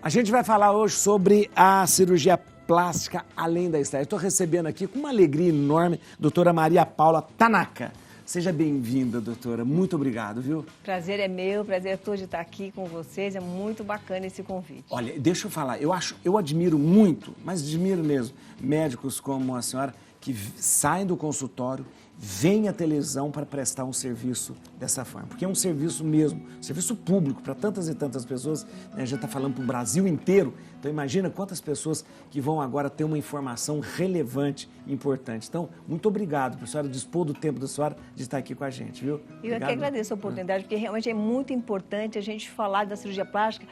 A gente vai falar hoje sobre a cirurgia plástica além da estética. Estou recebendo aqui com uma alegria enorme a doutora Maria Paula Tanaka. Seja bem-vinda, doutora. Muito obrigado, viu? Prazer é meu, prazer é todo de estar aqui com vocês. É muito bacana esse convite. Olha, deixa eu falar. Eu admiro muito, mas admiro mesmo, médicos como a senhora que saem do consultório, vêm à televisão para prestar um serviço dessa forma. Porque é um serviço mesmo, serviço público para tantas e tantas pessoas, né? A gente está falando para o Brasil inteiro, então imagina quantas pessoas que vão agora ter uma informação relevante e importante. Então, muito obrigado por a senhora dispor do tempo da senhora de estar aqui com a gente, viu? Eu que agradeço a oportunidade, porque realmente é muito importante a gente falar da cirurgia plástica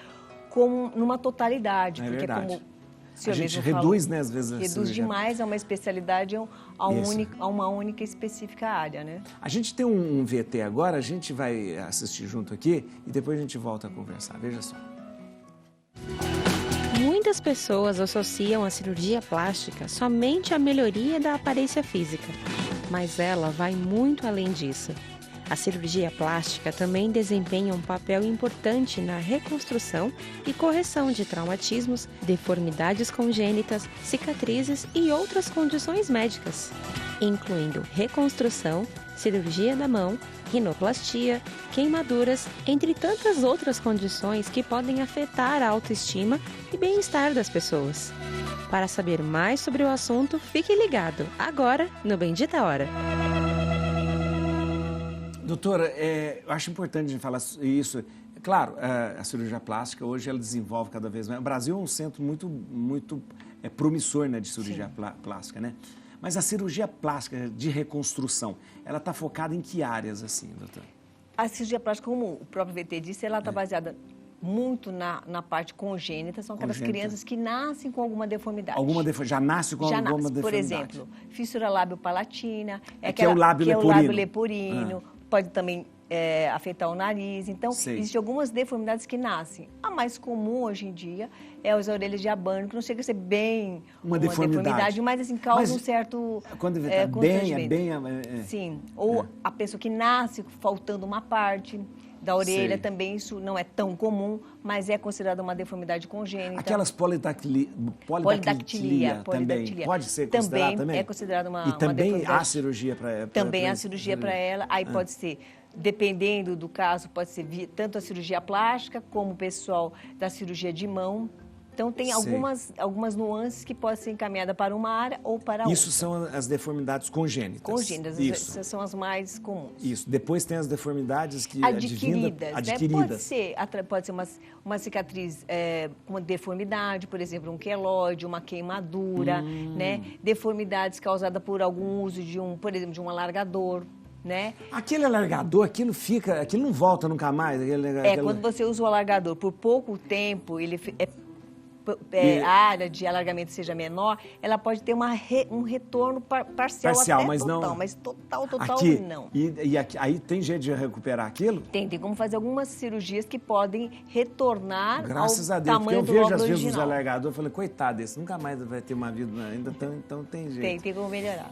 como numa totalidade. É porque verdade. Como a gente reduz, né, às vezes, a reduz cirurgia. demais a uma especialidade, a uma única específica área, né? A gente tem um VT agora, a gente vai assistir junto aqui e depois a gente volta a conversar. Veja só. Muitas pessoas associam a cirurgia plástica somente à melhoria da aparência física, mas ela vai muito além disso. A cirurgia plástica também desempenha um papel importante na reconstrução e correção de traumatismos, deformidades congênitas, cicatrizes e outras condições médicas, incluindo reconstrução, cirurgia da mão, rinoplastia, queimaduras, entre tantas outras condições que podem afetar a autoestima e bem-estar das pessoas. Para saber mais sobre o assunto, fique ligado agora no Bendita Hora. Doutora, eu acho importante a gente falar isso. Claro, a cirurgia plástica hoje ela desenvolve cada vez mais. O Brasil é um centro muito promissor, né, de cirurgia plástica, né? Mas a cirurgia plástica de reconstrução, ela está focada em que áreas, assim, doutora? A cirurgia plástica, como o próprio VT disse, ela está baseada muito na parte congênita, são aquelas crianças que nascem com alguma deformidade. Já nasce com alguma deformidade? Por exemplo, fístula lábio-palatina, que é o lábio leporino. Pode também afetar o nariz. Então, existem algumas deformidades que nascem. A mais comum hoje em dia é as orelhas de abano, que não chega a ser bem uma deformidade, mas assim, causa um certo Sim, ou a pessoa que nasce faltando uma parte da orelha também, isso não é tão comum, mas é considerada uma deformidade congênita. Aquelas polidactilia também pode ser considerada também? É considerada uma E também deformidade. há cirurgia para ela? Também há cirurgia para ela, aí pode ser, dependendo do caso, pode ser tanto a cirurgia plástica como o pessoal da cirurgia de mão. Então, tem algumas nuances que podem ser encaminhadas para uma área ou para outra. Isso são as deformidades congênitas. Congênitas, essas são as mais comuns. Isso. Depois tem as deformidades que adquiridas. Pode ser uma cicatriz com uma deformidade, por exemplo, um queloide, uma queimadura, né? Deformidades causadas por algum uso por exemplo, de um alargador. Né? Aquele alargador, aquilo não volta nunca mais? Quando você usa o alargador por pouco tempo, a área de alargamento seja menor, ela pode ter um retorno parcial até mas total, não... mas total não. Aí tem jeito de recuperar aquilo? Tem como fazer algumas cirurgias que podem retornar Graças ao a Deus, tamanho porque do eu lóbulo vejo às vezes original. os alargadores, eu falei, coitado desse, nunca mais vai ter uma vida ainda, então tem jeito. Tem como melhorar.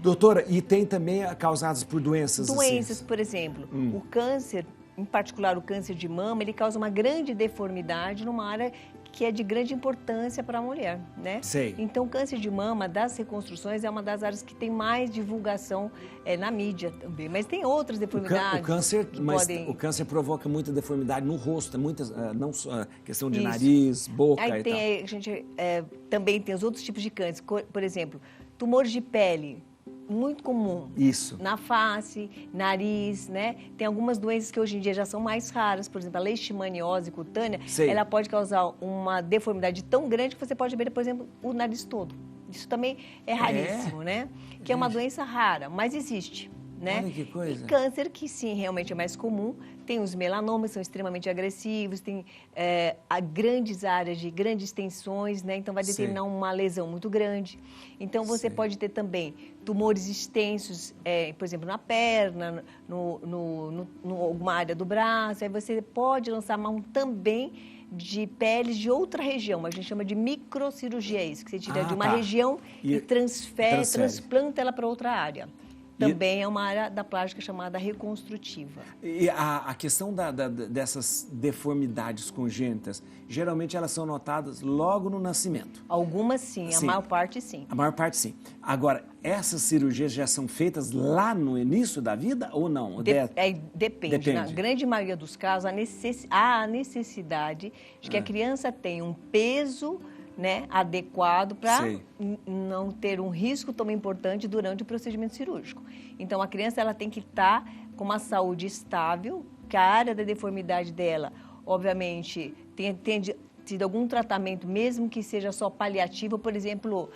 Doutora, e tem também causadas por doenças assim? Por exemplo, o câncer, em particular o câncer de mama, ele causa uma grande deformidade numa área que é de grande importância para a mulher, né? Então, o câncer de mama, das reconstruções, é uma das áreas que tem mais divulgação na mídia também. Mas tem outras deformidades. O câncer provoca muita deformidade no rosto, não só questão de nariz, boca Aí e tal. A gente também tem os outros tipos de câncer. Por exemplo, tumores de pele. Muito comum. Isso. Na face, nariz, né? Tem algumas doenças que hoje em dia já são mais raras. Por exemplo, a leishmaniose cutânea, ela pode causar uma deformidade tão grande que você pode ver, por exemplo, o nariz todo. Isso também é raríssimo, né? Que é uma doença rara, mas existe. Né? Olha que coisa. E câncer, que sim, realmente é mais comum, tem os melanomas, são extremamente agressivos, tem grandes áreas de grandes tensões, né? Então vai determinar uma lesão muito grande. Então você pode ter também tumores extensos, por exemplo, na perna, alguma área do braço, aí você pode lançar mão também de peles de outra região, a gente chama de microcirurgia, isso, que você tira de uma região e transplanta ela para outra área. também é uma área da plástica chamada reconstrutiva. E a questão dessas deformidades congênitas, geralmente elas são notadas logo no nascimento. Algumas sim, a maior parte sim. A maior parte sim. Agora, essas cirurgias já são feitas lá no início da vida ou não? Depende. Na grande maioria dos casos, há a necessidade de que a criança tenha um peso, né, adequado para não ter um risco tão importante durante o procedimento cirúrgico. Então, a criança ela tem que estar com uma saúde estável, que a área da deformidade dela, obviamente, tenha tido algum tratamento, mesmo que seja só paliativo, por exemplo,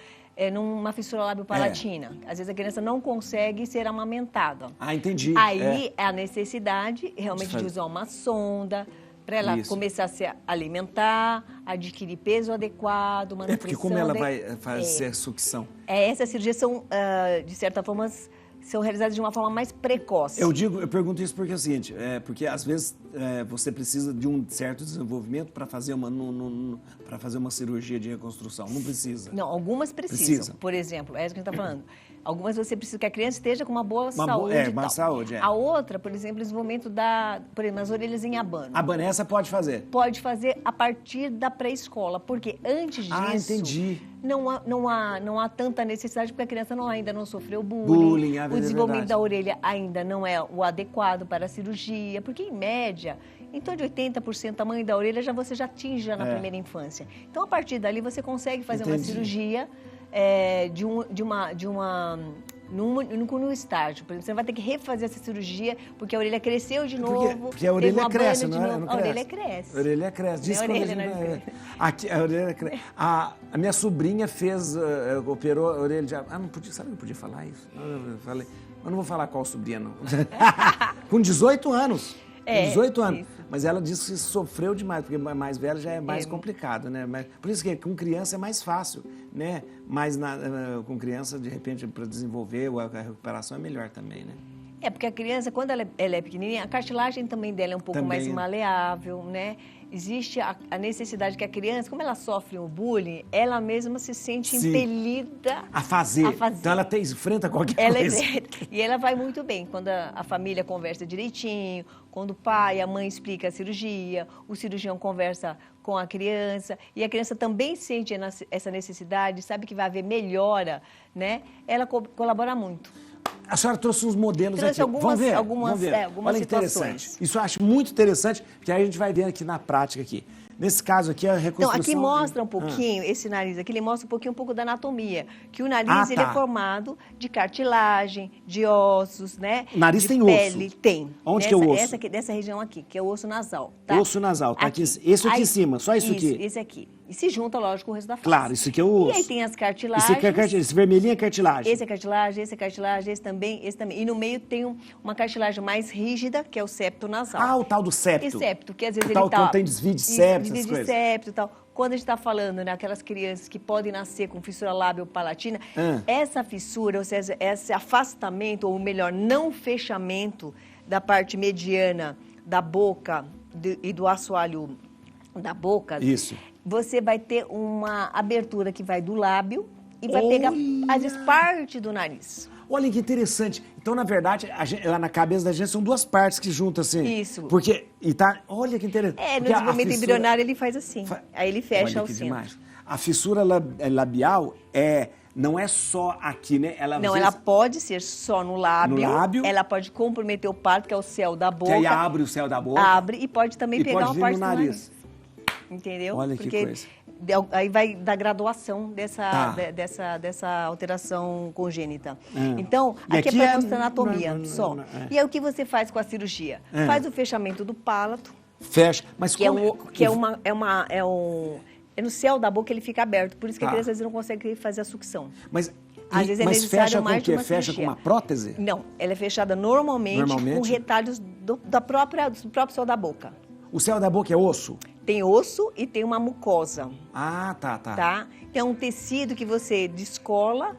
numa fissura lábio-palatina. Às vezes a criança não consegue ser amamentada. Ah, entendi. Aí é a necessidade realmente de usar uma sonda, para ela começar a se alimentar, adquirir peso adequado, uma nutrição... Porque como ela vai fazer a sucção? Essas cirurgias são, de certa forma, são realizadas de uma forma mais precoce. Eu pergunto isso porque é o seguinte, porque às vezes você precisa de um certo desenvolvimento para fazer uma cirurgia de reconstrução. Não precisa. Não, algumas precisam. Por exemplo, é isso que a gente está falando. Algumas você precisa que a criança esteja com uma boa saúde. Uma saúde, A outra, por exemplo, o desenvolvimento por exemplo, as orelhas em abano. Abano, essa pode fazer? Pode fazer a partir da pré-escola, porque antes disso... entendi. Não há tanta necessidade, porque a criança ainda não sofreu bullying. O desenvolvimento da orelha ainda não é o adequado para a cirurgia, porque, em média, em torno de 80% do tamanho da orelha você já atinge na primeira infância. Então, a partir dali, você consegue fazer uma cirurgia no estágio. Por exemplo, você vai ter que refazer essa cirurgia porque a orelha cresceu de novo. Porque a orelha cresce, não é? A orelha cresce. A orelha cresce. Diz aqui, a orelha cresce. A minha sobrinha operou a orelha de... não podia, sabe que eu podia falar isso? Eu falei, mas não vou falar qual sobrinha, não. Com 18 anos. 18 anos. Isso. Mas ela disse que sofreu demais, porque mais velha já é mais complicado, né? Por isso que com criança é mais fácil, né? Mas com criança, de repente, para desenvolver, a recuperação é melhor também, né? Porque a criança, quando ela é pequenininha, a cartilagem também dela é um pouco mais maleável, né? Existe a necessidade que a criança, como ela sofre o bullying, ela mesma se sente impelida a fazer. Então ela enfrenta qualquer coisa. E ela vai muito bem quando a família conversa direitinho, quando o pai e a mãe explicam a cirurgia, o cirurgião conversa com a criança e a criança também sente essa necessidade, sabe que vai haver melhora, né? Ela colabora muito. A senhora trouxe uns modelos aqui. Vamos ver? Algumas Olha, interessante. Isso eu acho muito interessante, porque aí a gente vai ver aqui na prática aqui. Nesse caso aqui, a reconstrução... Então, aqui mostra um pouquinho, esse nariz aqui, ele mostra um pouco da anatomia. Que o nariz, ele é formado de cartilagem, de ossos, né? O nariz tem pele, osso? Tem. Onde que é o osso? Dessa região aqui, que é o osso nasal. Tá? Osso nasal, tá aqui. Esse aqui em cima, só isso aqui? Esse aqui. E se junta, lógico, com o resto da face. Claro, isso aqui é o osso. E aí tem as cartilagens. Isso aqui é cartilagem, esse vermelhinho é cartilagem. Esse é cartilagem, esse é cartilagem, esse também. E no meio tem uma cartilagem mais rígida, que é o septo nasal. O tal do septo. Esse septo, que às vezes Quando tem desvio de septo, essas coisas. E tal. Quando a gente está falando naquelas crianças que podem nascer com fissura lábio-palatina, essa fissura, ou seja, esse afastamento, ou melhor, não fechamento da parte mediana da boca e do assoalho da boca, você vai ter uma abertura que vai do lábio e vai pegar, às vezes, parte do nariz. Olha que interessante. Então, na verdade, lá na cabeça da gente são duas partes que juntam assim. Isso. Porque, olha que interessante. No desenvolvimento embrionário ele faz assim. Aí ele fecha o centro. Demais. A fissura labial não é só aqui, né? Ela pode ser só no lábio. Ela pode comprometer o parto, que é o céu da boca. Que aí abre o céu da boca. Abre e pode também pegar uma parte do nariz. Entendeu? Olha que coisa. Aí vai da graduação dessa alteração congênita. Então, aqui é para mostrar anatomia só. E aí o que você faz com a cirurgia? Faz o fechamento do palato. Fecha. Mas no céu da boca ele fica aberto. Por isso que a criança às vezes não consegue fazer a sucção. Mas às vezes é necessário fecha mais com o quê? Fecha com uma prótese? Não, ela é fechada normalmente? Com retalhos do próprio céu da boca. O céu da boca é osso? Tem osso e tem uma mucosa. Tá. Tem um tecido que você descola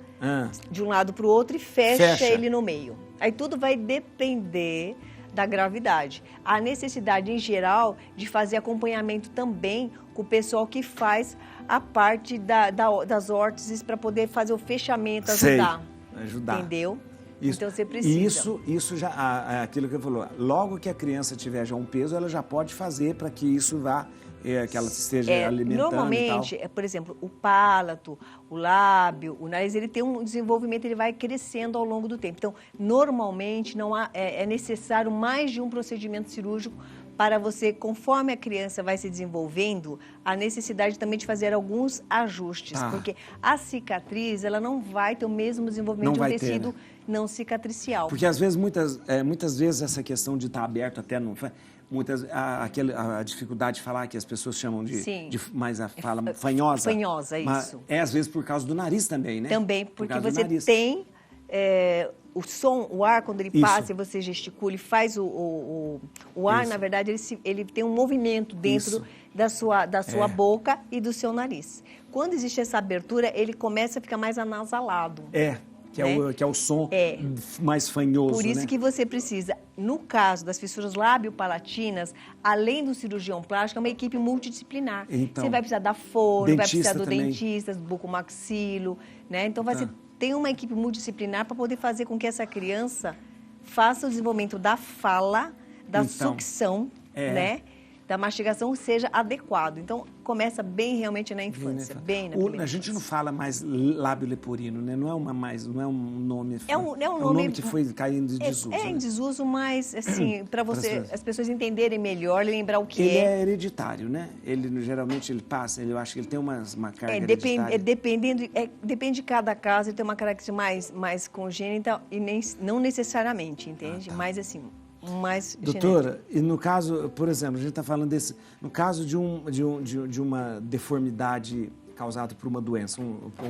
de um lado para o outro e fecha ele no meio. Aí tudo vai depender da gravidade. A necessidade, em geral, de fazer acompanhamento também com o pessoal que faz a parte das órteses para poder fazer o fechamento, ajudar. Ajudar. Entendeu? Então você precisa. Isso já, aquilo que eu falou, logo que a criança tiver já um peso, ela já pode fazer para que isso vá, que ela esteja alimentando normalmente, e tal. por exemplo, o palato, o lábio, o nariz, ele tem um desenvolvimento, ele vai crescendo ao longo do tempo. Então, normalmente, não há, é necessário mais de um procedimento cirúrgico para você, conforme a criança vai se desenvolvendo, a necessidade também de fazer alguns ajustes. Porque a cicatriz, ela não vai ter o mesmo desenvolvimento de um tecido não cicatricial. Porque, às vezes, muitas vezes, essa questão de estar aberto até não... a dificuldade de falar, que as pessoas chamam mais a fala fanhosa. Fanhosa, isso. É, às vezes, por causa do nariz também, né? Também, porque você tem... o som, o ar, quando ele passa e você gesticula e faz o ar, na verdade, ele tem um movimento dentro da sua boca e do seu nariz. Quando existe essa abertura, ele começa a ficar mais anasalado. Que é o som mais fanhoso, Por isso que você precisa, no caso das fissuras lábio-palatinas, além do cirurgião plástico, é uma equipe multidisciplinar. Então, você vai precisar da fono, vai precisar do também. dentista, do bucomaxilo, né? Então, você tem uma equipe multidisciplinar para poder fazer com que essa criança faça o desenvolvimento da fala, da sucção, né? Da mastigação seja adequado. Então, começa bem realmente na infância, bem na primeira A gente infância. não fala mais lábio leporino, né? Não é um nome... É um nome que foi caindo em desuso. Em desuso, mas, assim, para as pessoas entenderem melhor, lembrar o que ele é hereditário, né? Geralmente ele passa, eu acho que ele tem uma carga hereditária. Depende de cada caso, ele tem uma característica mais congênita e não necessariamente, entende? Mas, assim... Doutora, e no caso, por exemplo, a gente está falando no caso de uma deformidade causada por uma doença,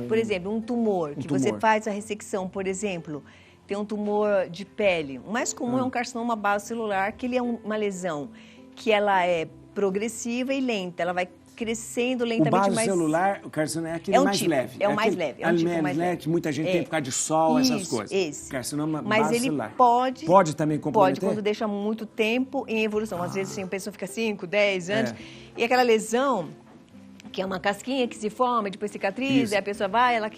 por exemplo, um tumor, você faz a ressecção, por exemplo, tem um tumor de pele. O mais comum é um carcinoma basocelular, que ele é uma lesão que ela é progressiva e lenta, ela vai crescendo lentamente. O basocelular, o carcinoma é aquele mais leve. É o mais leve. É um tipo mais leve. Que muita gente tem por causa de sol, essas coisas. Esse. Carcinoma basocelular. Mas ele pode também comprometer? Pode, quando deixa muito tempo em evolução. Às vezes, assim, a pessoa fica 5, 10 anos. E aquela lesão, que é uma casquinha que se forma, depois cicatriza, e a pessoa vai, ela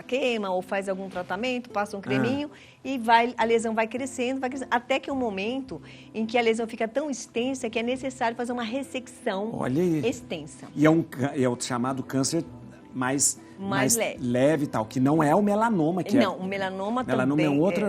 queima, ou faz algum tratamento, passa um creminho, e a lesão vai crescendo, até que um momento em que a lesão fica tão extensa que é necessário fazer uma ressecção extensa. E é o chamado câncer mais leve e tal, que não é o melanoma. O melanoma também. Melanoma é um outro,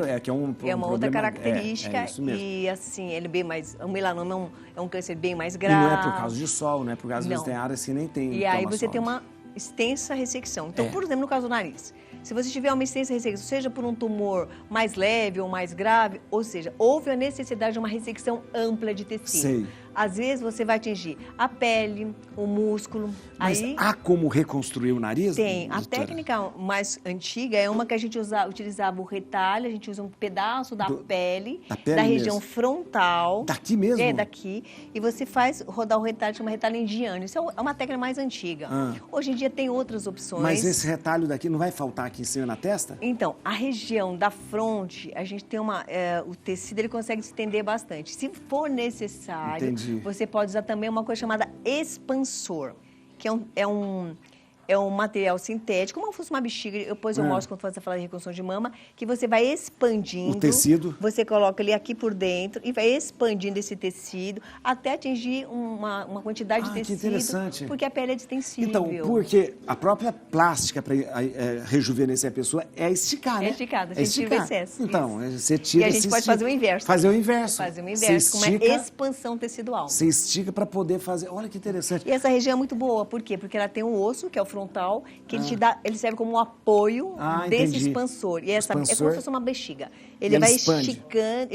é uma outra característica. É isso mesmo. E assim, ele é bem mais. O melanoma é um câncer bem mais grave. E não é por causa de sol, né? Porque às vezes tem áreas que nem tem. E aí você tem uma extensa ressecção. Então, por exemplo, no caso do nariz, se você tiver uma extensa ressecção, seja por um tumor mais leve ou mais grave, ou seja, houve a necessidade de uma ressecção ampla de tecido. Às vezes você vai atingir a pele, o músculo. Mas há como reconstruir o nariz? Tem. A técnica mais antiga é uma que a gente utilizava o retalho, a gente usa um pedaço da pele da região frontal. Daqui mesmo? É, daqui. E você faz rodar o retalho, chama retalho indiano. Isso é uma técnica mais antiga. Hoje em dia tem outras opções. Mas esse retalho daqui não vai faltar aqui em cima na testa? Então, a região da fronte, a gente tem o tecido, ele consegue se estender bastante. Se for necessário, você pode usar também uma coisa chamada expansor, que é um material sintético, como se fosse uma bexiga. Depois eu mostro quando você falar de reconstrução de mama, que você vai expandindo. O tecido? Você coloca ele aqui por dentro e vai expandindo esse tecido até atingir uma quantidade de tecido. Que interessante. Porque a pele é distensível. Então, porque a própria plástica para rejuvenescer a pessoa é esticar, né? É esticada, a gente tira o excesso. Então, você tira... E a gente pode fazer o inverso. Fazer o inverso. Com uma expansão tecidual. Você estica para poder fazer... Olha que interessante. E essa região é muito boa, por quê? Porque ela tem um osso, que é o frontal, que ele serve como um apoio desse expansor. E essa é como se fosse uma bexiga. Ele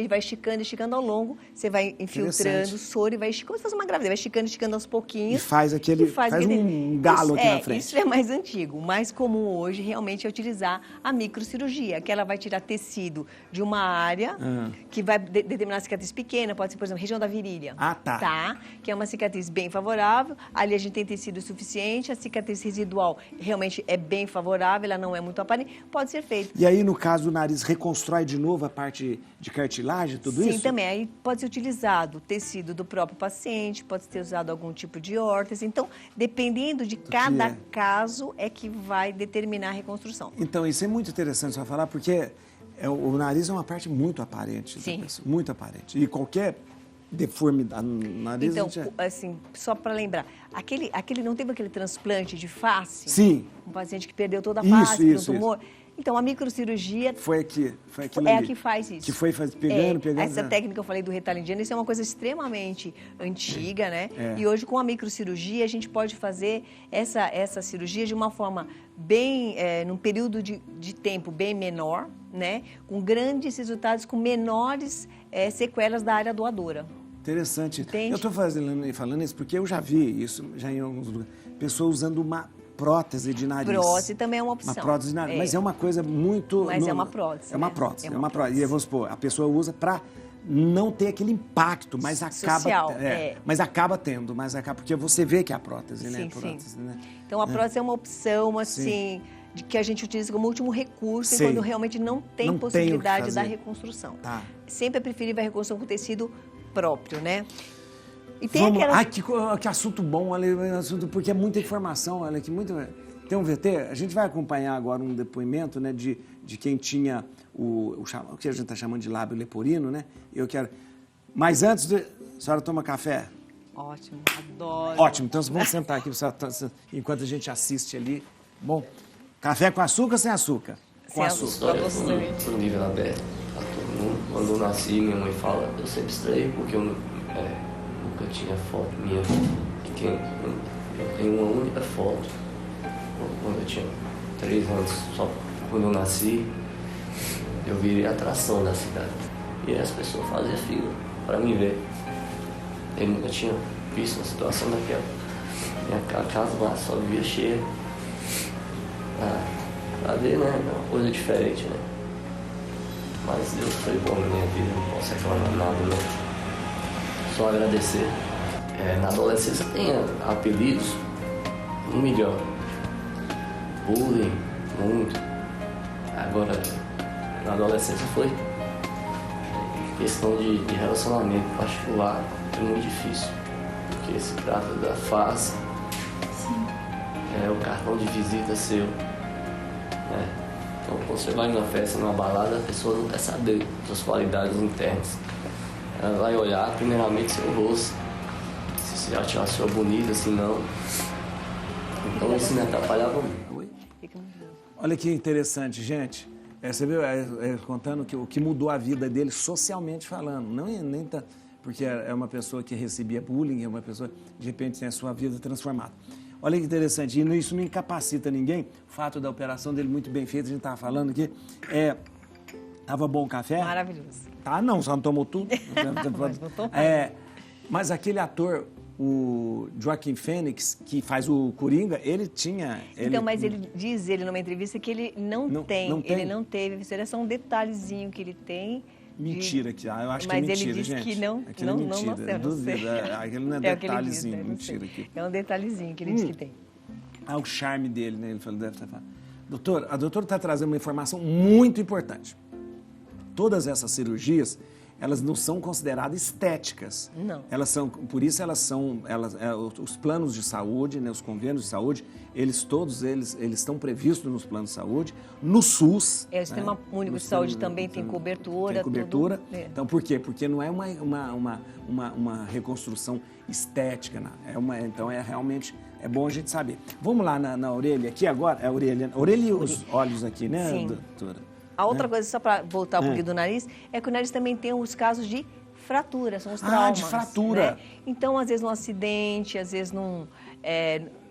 vai esticando ao longo, você vai infiltrando o soro e vai esticando, como se fosse uma gravidez, vai esticando aos pouquinhos. E faz um galo aqui na frente. Isso é mais antigo. O mais comum hoje realmente é utilizar a microcirurgia, que ela vai tirar tecido de uma área que vai determinar a cicatriz pequena, pode ser, por exemplo, região da virilha. Que é uma cicatriz bem favorável. Ali a gente tem tecido suficiente, a cicatriz residual realmente é bem favorável, ela não é muito aparente, pode ser feito. E aí, no caso do nariz, reconstrói de novo a parte de cartilagem, tudo isso? Sim, também. Aí pode ser utilizado o tecido do próprio paciente, pode ser usado algum tipo de órtese. Então, dependendo de cada caso, é que vai determinar a reconstrução. Então, isso é muito interessante só falar, porque O nariz é uma parte muito aparente. Sim. Muito aparente. E qualquer deformidade no nariz... Então, assim, só para lembrar, não teve aquele transplante de face? Sim. Um paciente que perdeu toda a face, Isso, um tumor. Então, a microcirurgia... Foi aquilo é a ali. que faz isso. Que foi pegando. Essa técnica que eu falei do retalho indiano, isso é uma coisa extremamente antiga, né? É. E hoje, com a microcirurgia, a gente pode fazer essa cirurgia de uma forma bem... num período de tempo bem menor, né? Com grandes resultados, com menores sequelas da área doadora. Interessante. Entende? Eu estou falando isso porque eu já vi isso já em alguns lugares. Pessoas usando uma prótese de nariz. Prótese também é uma opção. Uma prótese de nariz. Mas é uma coisa muito... Mas é uma prótese. É uma né? prótese. É uma prótese. E vamos supor, a pessoa usa para não ter aquele impacto, mas acaba... Social, Mas acaba tendo, porque você vê que é a prótese, né? Sim, Prótese, sim. né? Então, a prótese é uma opção, assim... de que a gente utiliza como último recurso quando realmente não tem possibilidade da reconstrução. Tá. Sempre é preferível a reconstrução com tecido próprio, né? E tem Vamos, aquela... que assunto bom, olha, porque é muita informação, olha, tem um VT, a gente vai acompanhar agora um depoimento, né, de quem tinha o que a gente está chamando de lábio leporino, né? Mas antes, a senhora toma café? Ótimo, adoro. Ótimo, então vamos sentar aqui enquanto a gente assiste ali. Bom, café com açúcar ou sem açúcar? Com açúcar. Pro nível aberto. A todo mundo. Quando eu nasci, minha mãe fala, eu sempre estranhei porque eu nunca tinha foto minha pequena. Eu tenho uma única foto, quando eu tinha 3 anos, só quando eu nasci, eu virei atração da cidade. E as pessoas faziam fila para me ver. Eu nunca tinha visto uma situação daquela. Minha casa lá só vivia cheia. Pra ver, né? É uma coisa diferente, né? Mas Deus foi bom na minha vida, não posso reclamar nada, né? Só agradecer. Na adolescência tem apelidos, 1 milhão. Bullying, muito. Agora, na adolescência foi questão de relacionamento particular, é muito difícil. Porque se trata da face, é o cartão de visita seu. Então, quando você vai numa festa, numa balada, a pessoa não quer saber suas qualidades internas. Ela vai olhar primeiramente seu rosto, se você já achou bonita, se não. Então isso me atrapalhava muito. Olha que interessante, gente. Você viu, contando o que mudou a vida dele socialmente falando. Nem tá, porque é uma pessoa que recebia bullying, é uma pessoa, de repente, tem a sua vida transformada. Olha que interessante, e isso não incapacita ninguém. O fato da operação dele muito bem feita, a gente estava falando aqui. Tava bom o café? Maravilhoso. Tá, não, só não tomou tudo. Mas aquele ator, o Joaquin Phoenix, que faz o Coringa, ele tinha... Então, mas ele diz numa entrevista que ele não tem. Ele não teve. Isso é só um detalhezinho que ele tem. Mentira, eu acho que é mentira, gente. Mas ele disse que não mentira, duvido. Aquilo não é detalhezinho, diz, né? mentira aqui. É um detalhezinho que ele diz que tem. O charme dele, né? Ele falou, deve estar falando. Doutor, a doutora está trazendo uma informação muito importante. Todas essas cirurgias, elas não são consideradas estéticas. Não. Por isso os planos de saúde, né, os convênios de saúde, todos eles estão previstos nos planos de saúde, no SUS. O Sistema Único de Saúde também tem cobertura. Tem cobertura. Tudo. Então, por quê? Porque não é uma reconstrução estética. Então, realmente, é bom a gente saber. Vamos lá na orelha aqui agora. A orelha e os olhos aqui, né, Sim. doutora? A outra coisa, só para voltar um pouquinho do nariz, é que o nariz também tem os casos de fratura, são os traumas. De fratura. Né? Então, às vezes, num acidente, às vezes,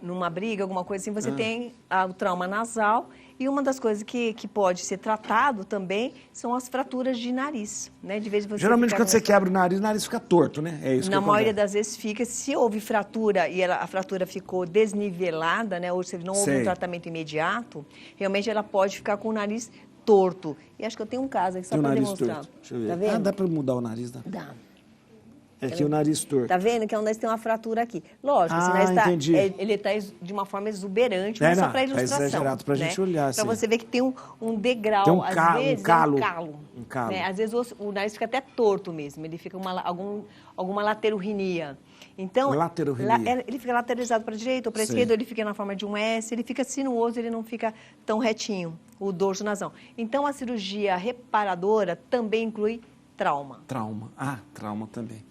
numa briga, alguma coisa assim, você tem o trauma nasal. E uma das coisas que pode ser tratado também são as fraturas de nariz, né? De vez em quando geralmente, quando você quebra o nariz fica torto, né? É isso. Na maioria das vezes fica. Se houve fratura e a fratura ficou desnivelada, né? Ou se não houve um tratamento imediato, realmente ela pode ficar com o nariz torto. E acho que eu tenho um caso aqui só para demonstrar. Torto. Deixa eu ver. Tá vendo? Dá para mudar o nariz, dá? Dá. É aqui o nariz torto. Tá vendo que o nariz tem uma fratura aqui. Lógico, esse nariz entendi. Ele está de uma forma exuberante, mas só para ilustração. É exagerado, para a gente olhar. Para você ver que tem um degrau, tem às vezes calo. Um calo. Né? Às vezes o nariz fica até torto mesmo, ele fica alguma laterorrenia. Então, ele fica lateralizado para a direita ou para a esquerda, ele fica na forma de um S, ele fica sinuoso, ele não fica tão retinho. o dorso nasal. Então, a cirurgia reparadora também inclui trauma. Trauma. Trauma também.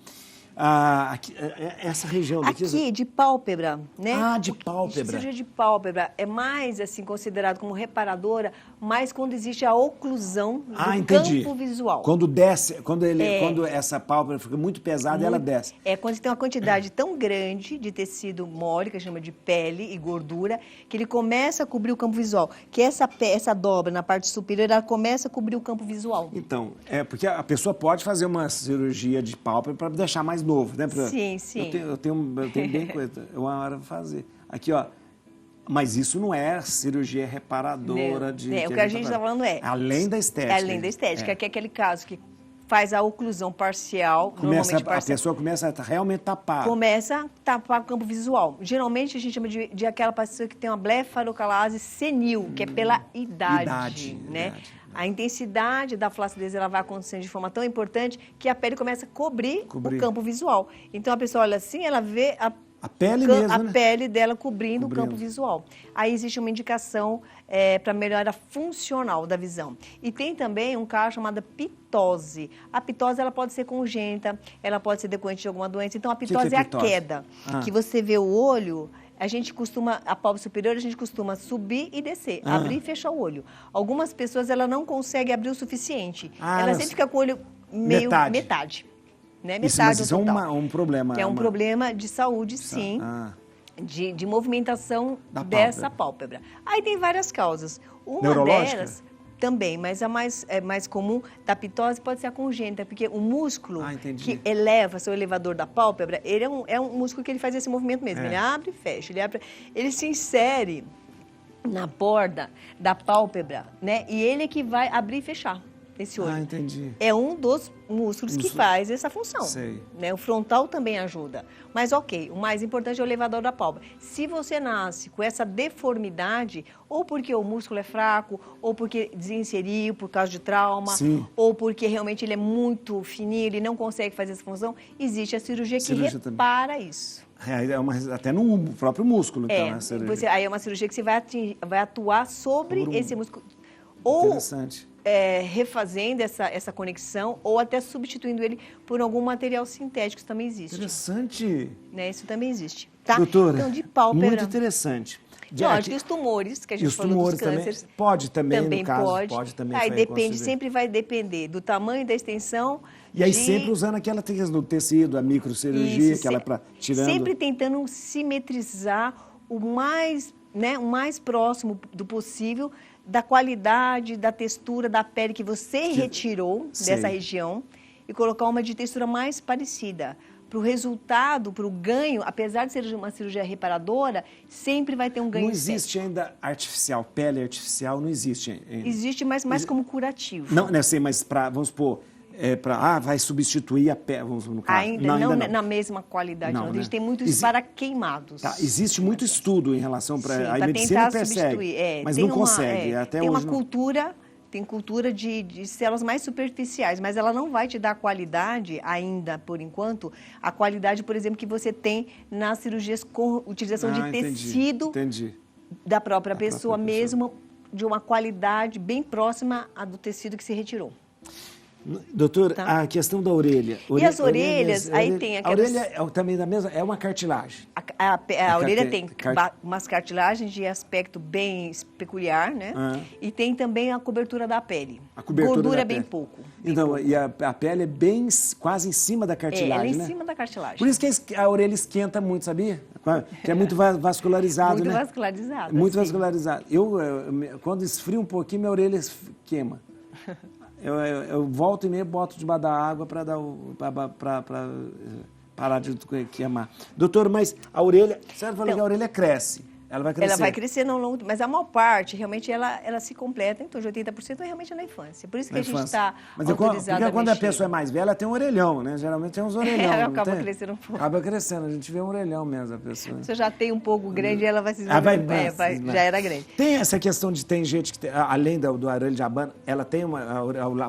Essa região daqui... Aqui, de pálpebra, né? De pálpebra. Cirurgia de pálpebra é mais, assim, considerado como reparadora, mas quando existe a oclusão do campo visual. Quando desce, quando essa pálpebra fica muito pesada, ela desce. Quando você tem uma quantidade tão grande de tecido mole, que chama de pele e gordura, que ele começa a cobrir o campo visual. Que essa dobra na parte superior, ela começa a cobrir o campo visual. Então, porque a pessoa pode fazer uma cirurgia de pálpebra para deixar mais novo, né? Sim. Eu tenho bem coisa. Eu uma hora vou fazer. Aqui, ó. Mas isso não é cirurgia reparadora de... o que a gente está falando além da estética. Além da estética, que é aquele caso que faz a oclusão parcial, normalmente parcial. A pessoa começa a realmente tapar. Começa a tapar o campo visual. Geralmente a gente chama de aquela pessoa que tem uma blefarocalase senil, que é pela idade, né? Idade. A intensidade da flacidez ela vai acontecendo de forma tão importante que a pele começa a cobrir o campo visual. Então a pessoa olha assim, ela vê a pele mesmo, a pele dela cobrindo o campo visual. Aí existe uma indicação para melhora funcional da visão. E tem também um caso chamado pitose. A pitose ela pode ser congênita, ela pode ser decorrente de alguma doença. Então a pitose é a queda, que você vê o olho... a pálpebra superior, a gente costuma subir e descer, abrir e fechar o olho. Algumas pessoas, ela não consegue abrir o suficiente. Ela sempre fica com o olho meio metade. Né? Metade isso é um problema. Que é um problema de saúde, sim. De movimentação dessa pálpebra. Aí tem várias causas. Uma delas... Também, mas a mais comum da pitose pode ser a congênita, porque o músculo que eleva, seu elevador da pálpebra, ele é um músculo que ele faz esse movimento mesmo. Ele abre e fecha, ele se insere na borda da pálpebra, né? E ele é que vai abrir e fechar esse olho. Entendi. É um dos músculos que faz essa função. Sei. Né? O frontal também ajuda. Mas o mais importante é o elevador da pálpebra. Se você nasce com essa deformidade, ou porque o músculo é fraco, ou porque desinseriu por causa de trauma, ou porque realmente ele é muito fininho, ele não consegue fazer essa função, existe a cirurgia que repara isso. Até no próprio músculo, então, essa cirurgia. Aí é uma cirurgia que você vai atuar sobre esse músculo. Interessante. Refazendo essa conexão ou até substituindo ele por algum material sintético, isso também existe. Interessante. Né? Isso também existe. Tá? Doutora, então, de pálpebra... muito interessante. Lógico, os tumores, que a gente falou dos cânceres... Pode também, no caso, pode também. Aí sempre vai depender do tamanho da extensão... E aí sempre usando aquela técnica do tecido, a microcirurgia, aquela para tirando... Sempre tentando simetrizar o mais próximo do possível da qualidade, da textura da pele que você retirou dessa região e colocar uma de textura mais parecida. Para o resultado, para o ganho, apesar de ser uma cirurgia reparadora, sempre vai ter um ganho. Não existe ainda pele artificial não existe ainda. Existe, mas mais como curativo. Não sei, mas vamos supor... vai substituir a pele, no caso. Ainda não na mesma qualidade, não. A gente tem muitos para queimados. Existe muito estudo em relação para a medicina persegue, mas não consegue. Tem uma cultura, tem cultura de células mais superficiais, mas ela não vai te dar qualidade ainda, por enquanto, a qualidade, por exemplo, que você tem nas cirurgias com utilização de tecido da própria pessoa, mesmo de uma qualidade bem próxima à do tecido que se retirou. Doutor, a questão da orelha. E as orelhas, aí tem aquelas... A orelha também da mesma, é uma cartilagem. A orelha tem umas cartilagens de aspecto bem peculiar, né? E tem também a cobertura da pele. A gordura é bem pouco. Então, e a pele é quase em cima da cartilagem, ela é né? em cima da cartilagem. Por isso que a orelha esquenta muito, sabia? Que é muito vascularizado, muito né? Vascularizado. Muito vascularizado. Quando esfria um pouquinho, minha orelha queima. Eu volto e meio, boto debaixo da água para parar de queimar. Doutor, mas a orelha, você falou que a orelha cresce. Ela vai crescer. Ela vai crescer ao longo, mas a maior parte, realmente, ela se completa, em torno de 80% realmente é na infância. Por isso que a gente está autorizado porque quando a pessoa é mais velha, ela tem um orelhão, né? Geralmente tem uns orelhão. Ela acaba crescendo um pouco. Acaba crescendo, a gente vê um orelhão mesmo, a pessoa. Se já tem um pouco grande, ela vai se desenvolver. Já era grande. Tem essa questão de, tem gente que, além do orelha de abano, ela tem o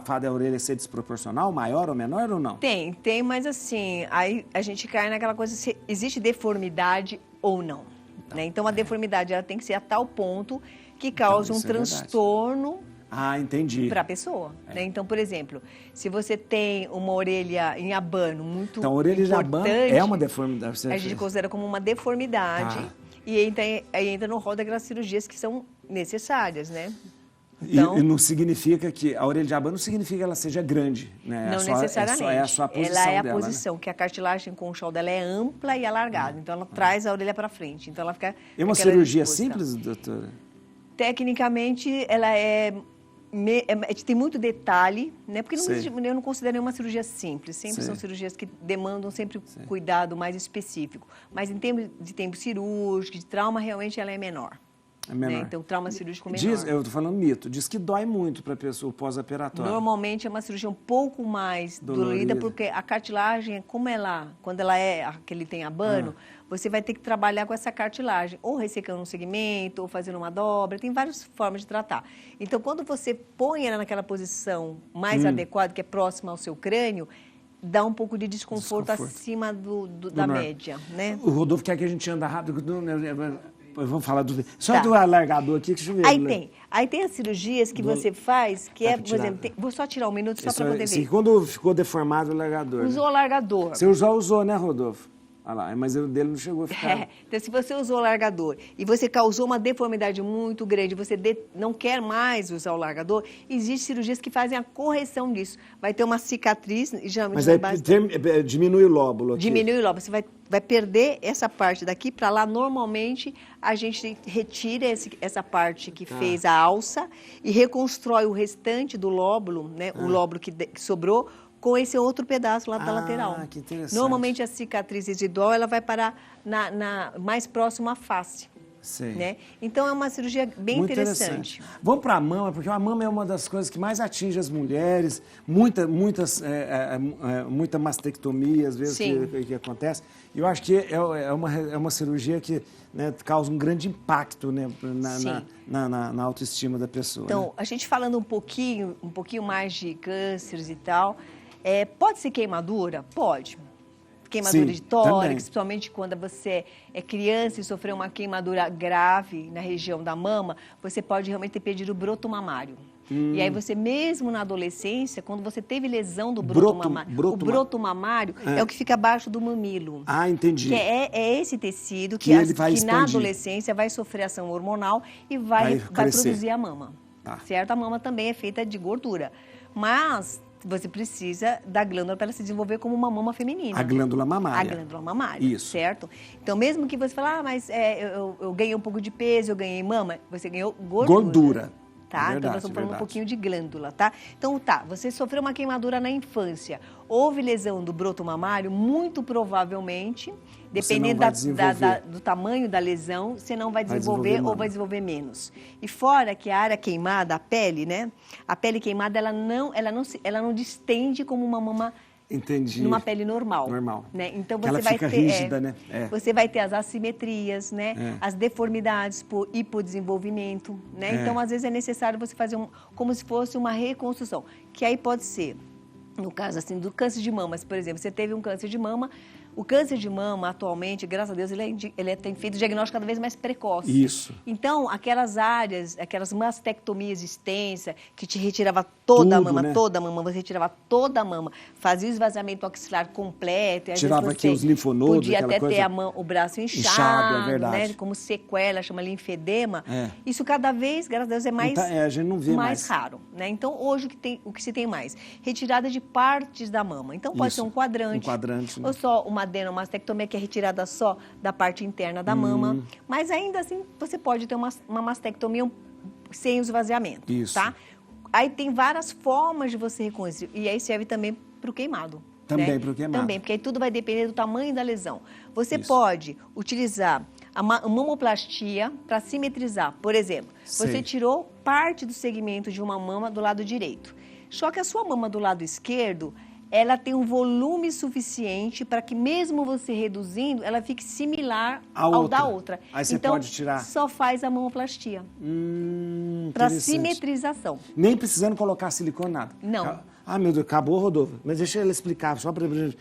fato da orelha ser desproporcional, maior ou menor ou não? Tem, mas assim, aí a gente cai naquela coisa, se existe deformidade ou não. né? Então, a deformidade ela tem que ser a tal ponto que cause um transtorno entendi. para a pessoa. Né? Então, por exemplo, se você tem uma orelha em abano muito então, a orelha de abano é uma deformidade. A gente considera como uma deformidade e entra no rol daquelas cirurgias que são necessárias, né? Então, e não significa que a orelha de abano não significa que ela seja grande, né? Não necessariamente. É a sua posição ela é a dela, posição, né? que a cartilagem conchal dela é ampla e alargada. Então, ela traz a orelha para frente. Então, ela fica... É uma cirurgia simples, doutora? Tecnicamente, ela tem muito detalhe, né? Porque eu não considero nenhuma cirurgia simples. Sempre são cirurgias que demandam sempre cuidado mais específico. Mas em termos de tempo cirúrgico, de trauma, realmente ela é menor. É menor. Né? Então, trauma cirúrgico menor. Eu estou falando mito. Diz que dói muito para a pessoa pós-operatório. Normalmente é uma cirurgia um pouco mais dolorida, porque a cartilagem, quando ele tem abano, você vai ter que trabalhar com essa cartilagem, ou ressecando um segmento, ou fazendo uma dobra, tem várias formas de tratar. Então, quando você põe ela naquela posição mais adequada, que é próxima ao seu crânio, dá um pouco de desconforto. Acima da média, né? O Rodolfo quer que a gente anda rápido. Vamos falar do... Só do alargador aqui, que deixa eu ver. Aí tem as cirurgias que você faz, que por exemplo... Vou só tirar um minuto só para poder ver. Quando ficou deformado o alargador. Usou o alargador. Você usou, né, Rodolfo? Olha lá, mas o dele não chegou a ficar... Então, se você usou o largador e você causou uma deformidade muito grande, você não quer mais usar o largador, existem cirurgias que fazem a correção disso. Vai ter uma cicatriz... Mas aí diminui o lóbulo aqui. Diminui o lóbulo. Você vai perder essa parte daqui para lá. Normalmente, a gente retira essa parte que fez a alça e reconstrói o restante do lóbulo, né? O lóbulo que sobrou, com esse outro pedaço lá da lateral. Que interessante. Normalmente a cicatriz residual ela vai parar mais próximo à face. Sei. Né? Então é uma cirurgia bem interessante. Vamos para a mama, porque a mama é uma das coisas que mais atinge as mulheres, muita mastectomia às vezes que acontece. Eu acho que é uma cirurgia que, né, causa um grande impacto, né, na autoestima da pessoa. Então, né? a gente falando um pouquinho mais de cânceres e tal, pode ser queimadura? Pode. Queimadura de tórax, principalmente quando você é criança e sofreu uma queimadura grave na região da mama, você pode realmente ter perdido o broto mamário. E aí você, mesmo na adolescência, quando você teve lesão do broto mamário, o broto mamário é o que fica abaixo do mamilo. Entendi. Que é esse tecido que na adolescência vai sofrer ação hormonal e vai produzir a mama. Certo? A mama também é feita de gordura. Mas você precisa da glândula para ela se desenvolver como uma mama feminina. A glândula mamária. A glândula mamária, isso. Certo? Então, mesmo que você fale, mas eu ganhei um pouco de peso, eu ganhei mama, você ganhou gordura. Tá? Então, nós estamos falando um pouquinho de glândula, tá? Então, você sofreu uma queimadura na infância, houve lesão do broto mamário, muito provavelmente, dependendo do tamanho da lesão, você não vai desenvolver ou vai desenvolver menos. E fora que a área queimada, a pele, né? A pele queimada, ela não distende como uma mama. Entendi. Numa pele normal. Né? Então você vai ter rígida, né? Você vai ter as assimetrias, né? As deformidades por hipodesenvolvimento, né? Então às vezes é necessário você fazer como se fosse uma reconstrução, que aí pode ser, no caso assim do câncer de mama, por exemplo, você teve um câncer de mama. O câncer de mama, atualmente, graças a Deus, ele tem feito diagnóstico cada vez mais precoce. Isso. Então, aquelas áreas, aquelas mastectomias extensas, que te retirava toda a mama, você retirava toda a mama, fazia o esvaziamento axilar completo. Tirava aqui os linfonodos, podia até ter o braço inchado, é verdade. Né, como sequela, chama linfedema. Isso cada vez, graças a Deus, é mais, a gente não vê mais raro. Né? Então, hoje, o que se tem mais? Retirada de partes da mama. Então, pode ser um quadrante. Ou só uma adenomastectomia, que é retirada só da parte interna da mama. Mas ainda assim, você pode ter uma mastectomia sem o esvaziamento. Isso. Tá? Aí tem várias formas de você reconhecer. E aí serve também para o queimado. Também, né? para o queimado. Também, porque aí tudo vai depender do tamanho da lesão. Você pode utilizar a mamoplastia para simetrizar. Por exemplo, você tirou parte do segmento de uma mama do lado direito. Só que a sua mama do lado esquerdo, ela tem um volume suficiente para que, mesmo você reduzindo, ela fique similar ao da outra. Aí você pode tirar. Só faz a mamoplastia. para simetrização. Nem precisando colocar silicone, nada. Não. Ah, meu Deus, acabou, Rodolfo. Mas deixa ele explicar, só para gente.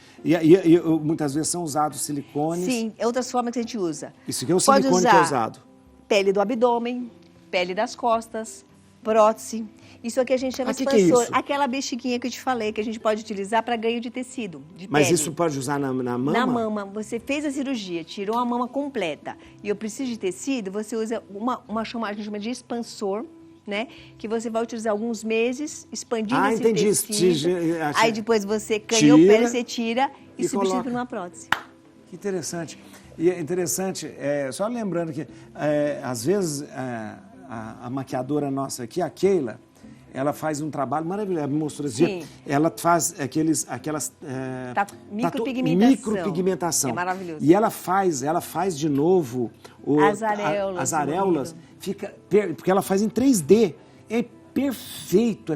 Muitas vezes são usados silicones. Sim, é outras formas que a gente usa. Isso aqui é o silicone que é usado. Pele do abdômen, pele das costas, prótese. Isso aqui a gente chama expansor. Que é isso? Aquela bexiquinha que eu te falei, que a gente pode utilizar para ganho de tecido, de Mas pele. isso pode usar na mama? Na mama. Você fez a cirurgia, tirou a mama completa e eu preciso de tecido, você usa uma chamada, a gente chama de expansor, né? Que você vai utilizar alguns meses, expandindo esse tecido. Aí depois você ganhou pele, você tira e substitui por uma prótese. Que interessante. E é interessante, só lembrando que, às vezes, a maquiadora nossa aqui, a Keila, ela faz um trabalho maravilhoso. Ela me mostrou esse dia. Ela faz aquelas micropigmentação. É maravilhoso. E ela faz de novo as areolas. Porque ela faz em 3D. É perfeito,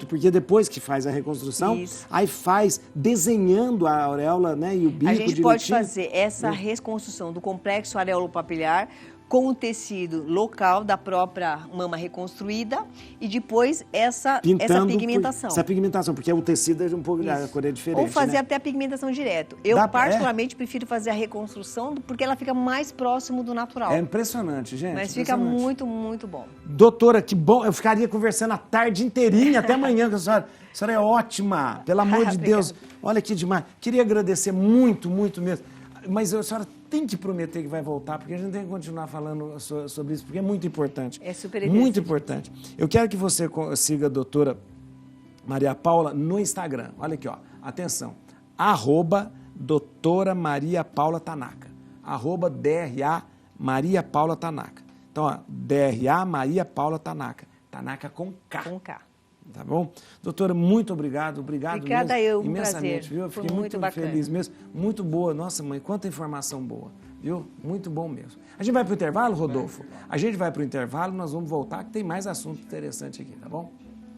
porque depois que faz a reconstrução, aí faz desenhando a auréola, né, e o bico direitinho. A gente pode fazer essa reconstrução do complexo areolo-papilar com o tecido local da própria mama reconstruída e depois essa pigmentação. Essa pigmentação, porque o tecido é um pouco, a cor é diferente. Ou fazer, né, até a pigmentação direto. Eu, particularmente, prefiro fazer a reconstrução porque ela fica mais próximo do natural. É impressionante, gente. Mas fica muito, muito bom. Doutora, que bom. Eu ficaria conversando a tarde inteirinha, até amanhã com a senhora. A senhora é ótima, pelo amor de Deus. Olha que demais. Queria agradecer muito, muito mesmo. Mas a senhora tem que prometer que vai voltar, porque a gente tem que continuar falando sobre isso, porque é muito importante. É super interessante. Muito importante. Eu quero que você siga a doutora Maria Paula no Instagram. Olha aqui, ó. Atenção. @doutora Maria Paula Tanaka. @DRA Maria Paula Tanaka. Então, ó, DRA Maria Paula Tanaka. Tanaka com K. Com K. Tá bom? Doutora, muito obrigado. Obrigada mesmo, eu, imensamente, prazer. viu? Eu fiquei muito feliz mesmo. Muito boa. Nossa, mãe, quanta informação boa, viu? Muito bom mesmo. A gente vai para o intervalo, Rodolfo? A gente vai para o intervalo, nós vamos voltar, que tem mais assunto interessante aqui, tá bom?